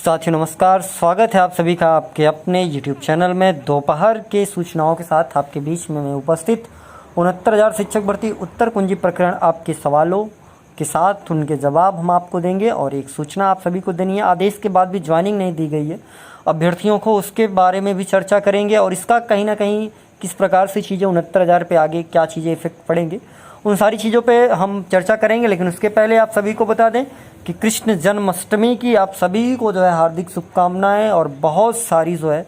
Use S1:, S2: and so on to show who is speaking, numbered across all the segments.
S1: साथियों नमस्कार, स्वागत है आप सभी का आपके अपने YouTube चैनल में। दोपहर के सूचनाओं के साथ आपके बीच में मैं उपस्थित 69,000 शिक्षक भर्ती उत्तर कुंजी प्रकरण। आपके सवालों के साथ उनके जवाब हम आपको देंगे और एक सूचना आप सभी को देनी है। आदेश के बाद भी ज्वाइनिंग नहीं दी गई है अभ्यर्थियों को, उसके बारे में भी चर्चा करेंगे और इसका कहीं ना कहीं किस प्रकार से चीज़ें 69,000 पे आगे क्या चीज़ें इफेक्ट पड़ेंगे, उन सारी चीज़ों पे हम चर्चा करेंगे। लेकिन उसके पहले आप सभी को बता दें कि कृष्ण जन्माष्टमी की आप सभी को जो है हार्दिक शुभकामनाएं और बहुत सारी जो है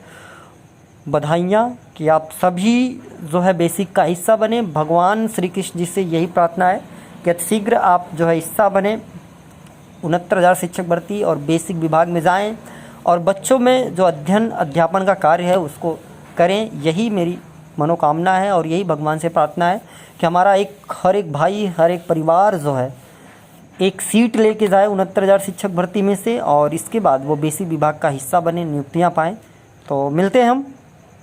S1: बधाइयाँ कि आप सभी जो है बेसिक का हिस्सा बने। भगवान श्री कृष्ण जी से यही प्रार्थना है कि अतिशीघ्र आप जो है हिस्सा बने, 69,000 शिक्षक भर्ती और बेसिक विभाग में जाएं और बच्चों में जो अध्ययन अध्यापन का कार्य है उसको करें। यही मेरी मनोकामना है और यही भगवान से प्रार्थना है कि हमारा हर एक भाई, हर एक परिवार जो है एक सीट लेके जाए 69,000 शिक्षक भर्ती में से और इसके बाद वो बेसिक विभाग का हिस्सा बने, नियुक्तियां पाएँ। तो मिलते हैं हम।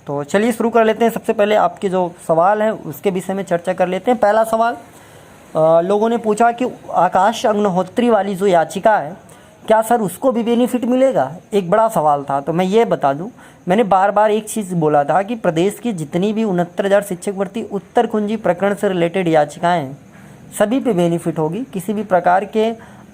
S1: तो चलिए शुरू कर लेते हैं। सबसे पहले आपके जो सवाल हैं उसके विषय में चर्चा कर लेते हैं। पहला सवाल लोगों ने पूछा कि आकाश अग्निहोत्री वाली जो याचिका है, क्या सर उसको भी बेनिफिट मिलेगा? एक बड़ा सवाल था। तो मैं ये बता दूं, मैंने बार बार एक चीज़ बोला था कि प्रदेश की जितनी भी 69,000 शिक्षक भर्ती उत्तर कुंजी प्रकरण से रिलेटेड याचिकाएं हैं सभी पे बेनिफिट होगी। किसी भी प्रकार के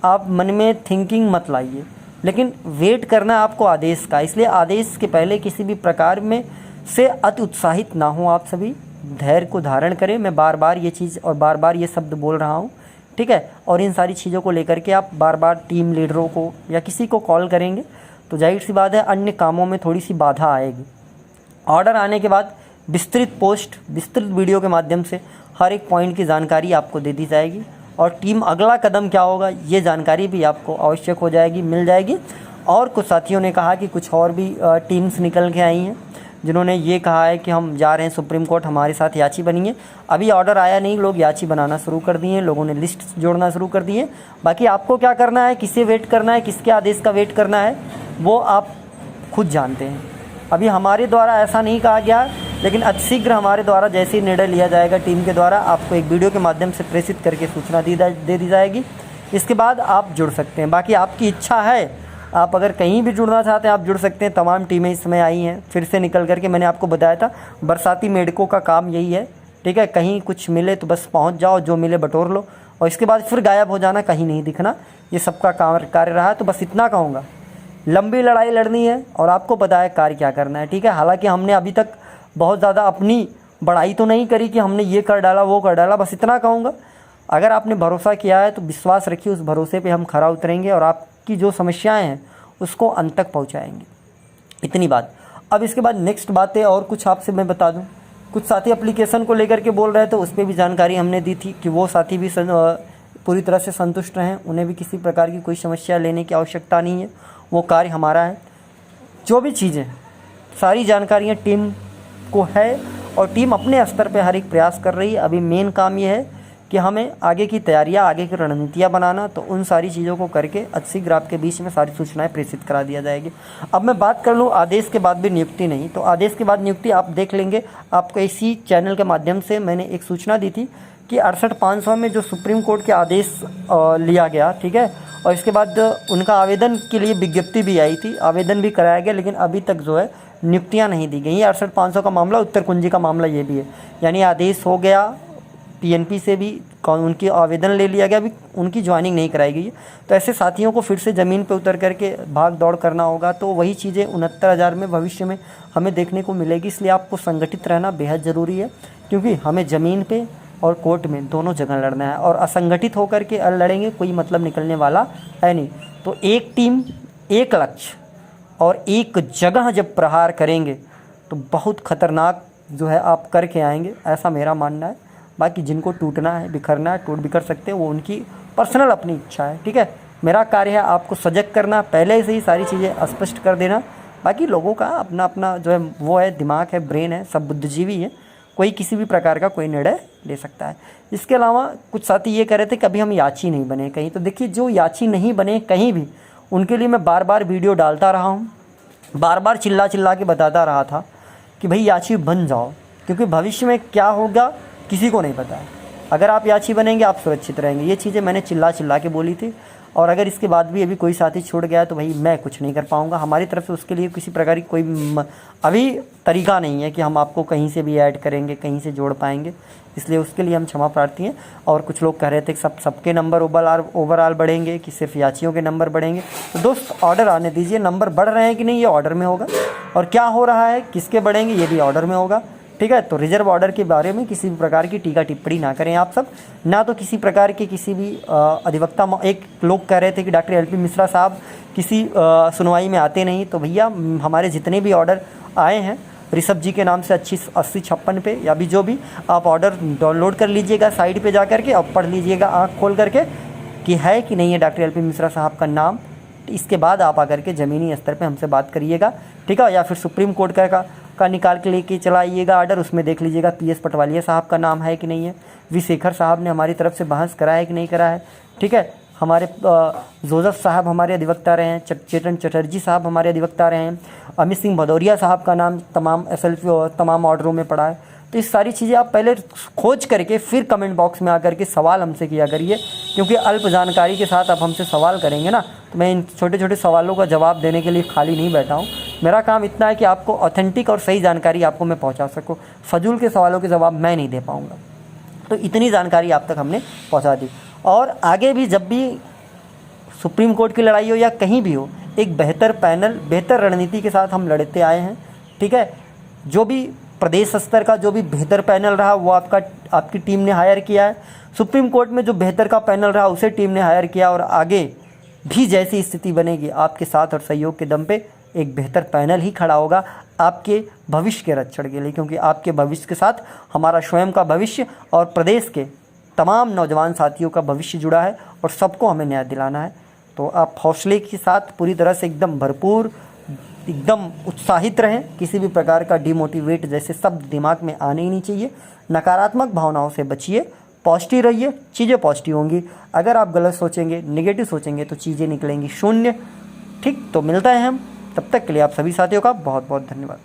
S1: आप मन में थिंकिंग मत लाइए, लेकिन वेट करना आपको आदेश का। इसलिए आदेश के पहले किसी भी प्रकार में से अति उत्साहित ना हो, आप सभी धैर्य को धारण करें। मैं बार बार ये चीज़ और बार बार ये शब्द बोल रहा हूँ, ठीक है। और इन सारी चीज़ों को लेकर के आप बार बार टीम लीडरों को या किसी को कॉल करेंगे तो जाहिर सी बात है अन्य कामों में थोड़ी सी बाधा आएगी। ऑर्डर आने के बाद विस्तृत पोस्ट, विस्तृत वीडियो के माध्यम से हर एक पॉइंट की जानकारी आपको दे दी जाएगी और टीम अगला कदम क्या होगा ये जानकारी भी आपको आवश्यक हो जाएगी, मिल जाएगी। और कुछ साथियों ने कहा कि कुछ और भी टीम्स निकल के आई हैं जिन्होंने ये कहा है कि हम जा रहे हैं सुप्रीम कोर्ट, हमारे साथ याची बनिए। अभी ऑर्डर आया नहीं, लोग याची बनाना शुरू कर दिए हैं, लोगों ने लिस्ट जोड़ना शुरू कर दिए। बाकी आपको क्या करना है, किसे वेट करना है, किसके आदेश का वेट करना है, वो आप खुद जानते हैं। अभी हमारे द्वारा ऐसा नहीं कहा गया, लेकिन अतिशीघ्र हमारे द्वारा जैसे ही निर्णय लिया जाएगा टीम के द्वारा आपको एक वीडियो के माध्यम से प्रेषित करके सूचना दे दी जाएगी। इसके बाद आप जुड़ सकते हैं। बाकी आपकी इच्छा है, आप अगर कहीं भी जुड़ना चाहते हैं आप जुड़ सकते हैं। तमाम टीमें इस समय आई हैं फिर से निकल करके। मैंने आपको बताया था बरसाती मेढकों का काम यही है, ठीक है। कहीं कुछ मिले तो बस पहुंच जाओ, जो मिले बटोर लो और इसके बाद फिर गायब हो जाना, कहीं नहीं दिखना। ये सबका कार्य रहा है। तो बस इतना कहूँगा, लंबी लड़ाई लड़नी है और आपको पता है कार्य क्या करना है, ठीक है। हालांकि हमने अभी तक बहुत ज़्यादा अपनी बड़ाई तो नहीं करी कि हमने ये कर डाला वो कर डाला। बस इतना कहूँगा, अगर आपने भरोसा किया है तो विश्वास रखिए, उस भरोसे पे हम खरा उतरेंगे और आपकी जो समस्याएं हैं उसको अंत तक पहुँचाएंगे। इतनी बात। अब इसके बाद नेक्स्ट बातें और कुछ आपसे मैं बता दूँ। कुछ साथी एप्लीकेशन को लेकर के बोल रहे थे, उस पर भी जानकारी हमने दी थी कि वो साथी भी पूरी तरह से संतुष्ट रहें, उन्हें भी किसी प्रकार की कोई समस्या लेने की आवश्यकता नहीं है। वो कार्य हमारा है। जो भी चीज़ें सारी जानकारियाँ टीम को है और टीम अपने स्तर पे हर एक प्रयास कर रही है। अभी मेन काम ये है कि हमें आगे की तैयारियां, आगे की रणनीतियां बनाना, तो उन सारी चीज़ों को करके अतिशीघ्र आपके बीच में सारी सूचनाएं प्रेषित करा दिया जाएगी। अब मैं बात कर लूँ आदेश के बाद भी नियुक्ति नहीं, तो आदेश के बाद नियुक्ति आप देख लेंगे। आपको इसी चैनल के माध्यम से मैंने एक सूचना दी थी कि 68,500 में जो सुप्रीम कोर्ट के आदेश लिया गया, ठीक है, और इसके बाद उनका आवेदन के लिए विज्ञप्ति भी आई थी, आवेदन भी कराया गया, लेकिन अभी तक जो है नियुक्तियां नहीं दी गई। 68,500 का मामला, उत्तर कुंजी का मामला ये भी है। यानी आदेश हो गया, पीएनपी से भी उनकी आवेदन ले लिया गया, अभी उनकी ज्वाइनिंग नहीं कराई गई है। तो ऐसे साथियों को फिर से ज़मीन पे उतर करके भाग दौड़ करना होगा। तो वही चीज़ें 69,000 में भविष्य में हमें देखने को मिलेगी। इसलिए आपको संगठित रहना बेहद ज़रूरी है, क्योंकि हमें ज़मीन पे और कोर्ट में दोनों जगह लड़ना है और असंगठित होकर के लड़ेंगे कोई मतलब निकलने वाला है नहीं। तो एक टीम, एक लक्ष्य और एक जगह जब प्रहार करेंगे तो बहुत खतरनाक जो है आप करके आएंगे, ऐसा मेरा मानना है। बाकी जिनको टूटना है, बिखरना है, टूट बिखर सकते हैं, वो उनकी पर्सनल अपनी इच्छा है, ठीक है। मेरा कार्य है आपको सजग करना, पहले से ही सारी चीज़ें स्पष्ट कर देना। बाकी लोगों का अपना अपना जो है वो है, दिमाग है, ब्रेन है, सब बुद्धिजीवी है, कोई किसी भी प्रकार का कोई निर्णय ले सकता है। इसके अलावा कुछ साथी ये कह रहे थे कभी हम याची नहीं बने कहीं। तो देखिए, जो याची नहीं बने कहीं भी, उनके लिए मैं बार बार वीडियो डालता रहा हूँ, बार बार चिल्ला चिल्ला के बताता रहा था कि भाई याची बन जाओ, क्योंकि भविष्य में क्या होगा किसी को नहीं पता है। अगर आप याची बनेंगे आप सुरक्षित रहेंगे। ये चीज़ें मैंने चिल्ला चिल्ला के बोली थी। और अगर इसके बाद भी अभी कोई साथी छूट गया है तो भाई मैं कुछ नहीं कर पाऊँगा, हमारी तरफ से उसके लिए किसी प्रकार की कोई अभी तरीका नहीं है कि हम आपको कहीं से भी ऐड करेंगे, कहीं से जोड़ पाएंगे, इसलिए उसके लिए हम क्षमा प्रार्थी हैं। और कुछ लोग कह रहे थे कि सबके नंबर ओवरऑल बढ़ेंगे कि सिर्फ याचियों के नंबर बढ़ेंगे। तो दोस्त ऑर्डर आने दीजिए, नंबर बढ़ रहे हैं कि नहीं ये ऑर्डर में होगा, और क्या हो रहा है किसके बढ़ेंगे ये भी ऑर्डर में होगा, ठीक है। तो रिजर्व ऑर्डर के बारे में किसी भी प्रकार की टीका टिप्पणी ना करें आप सब, ना तो किसी प्रकार के किसी भी अधिवक्ता। एक लोग कह रहे थे कि डॉक्टर एल.पी. मिश्रा साहब किसी सुनवाई में आते नहीं, तो भैया हमारे जितने भी ऑर्डर आए हैं ऋषभ जी के नाम से 8056 पे, या भी जो भी आप ऑर्डर डाउनलोड कर लीजिएगा साइट पे जा करके और पढ़ लीजिएगा आँख खोल करके कि है कि नहीं है डॉक्टर एल.पी. मिश्रा साहब का नाम। इसके बाद आप आकर के ज़मीनी स्तर पे हमसे बात करिएगा, ठीक है। या फिर सुप्रीम कोर्ट का निकाल के लेके चलाइएगा ऑर्डर, उसमें देख लीजिएगा पीएस पटवालिया साहब का नाम है कि नहीं है, वी शेखर साहब ने हमारी तरफ से बहस करा है कि नहीं करा है, ठीक है। हमारे जोसेफ साहब हमारे अधिवक्ता रहे हैं, चेतन चटर्जी साहब हमारे अधिवक्ता रहे हैं, अमित सिंह भदौरिया साहब का नाम तमाम तमाम ऑर्डरों में पड़ा है। तो इस सारी चीज़ें आप पहले खोज करके फिर कमेंट बॉक्स में आकर के सवाल हमसे किया करिए, क्योंकि अल्प जानकारी के साथ आप हमसे सवाल करेंगे ना, तो मैं इन छोटे छोटे सवालों का जवाब देने के लिए खाली नहीं बैठा हूँ। मेरा काम इतना है कि आपको ऑथेंटिक और सही जानकारी आपको मैं पहुँचा सकूँ, फजूल के सवालों के जवाब मैं नहीं दे पाऊँगा। तो इतनी जानकारी आप तक हमने पहुँचा दी। और आगे भी जब भी सुप्रीम कोर्ट की लड़ाई हो या कहीं भी हो, एक बेहतर पैनल, बेहतर रणनीति के साथ हम लड़ते आए हैं, ठीक है। जो भी प्रदेश स्तर का जो भी बेहतर पैनल रहा वो आपकी टीम ने हायर किया है, सुप्रीम कोर्ट में जो बेहतर का पैनल रहा उसे टीम ने हायर किया, और आगे भी जैसी स्थिति बनेगी आपके साथ और सहयोग के दम पे एक बेहतर पैनल ही खड़ा होगा आपके भविष्य के रक्षण के लिए, क्योंकि आपके भविष्य के साथ हमारा स्वयं का भविष्य और प्रदेश के तमाम नौजवान साथियों का भविष्य जुड़ा है, और सबको हमें न्याय दिलाना है। तो आप हौसले के साथ पूरी तरह से एकदम भरपूर, एकदम उत्साहित रहें, किसी भी प्रकार का डिमोटिवेट जैसे शब्द दिमाग में आने ही नहीं चाहिए। नकारात्मक भावनाओं से बचिए, पॉजिटिव रहिए, चीज़ें पॉजिटिव होंगी। अगर आप गलत सोचेंगे, नेगेटिव सोचेंगे तो चीज़ें निकलेंगी शून्य, ठीक। तो मिलते हैं हम, तब तक के लिए आप सभी साथियों का बहुत बहुत धन्यवाद।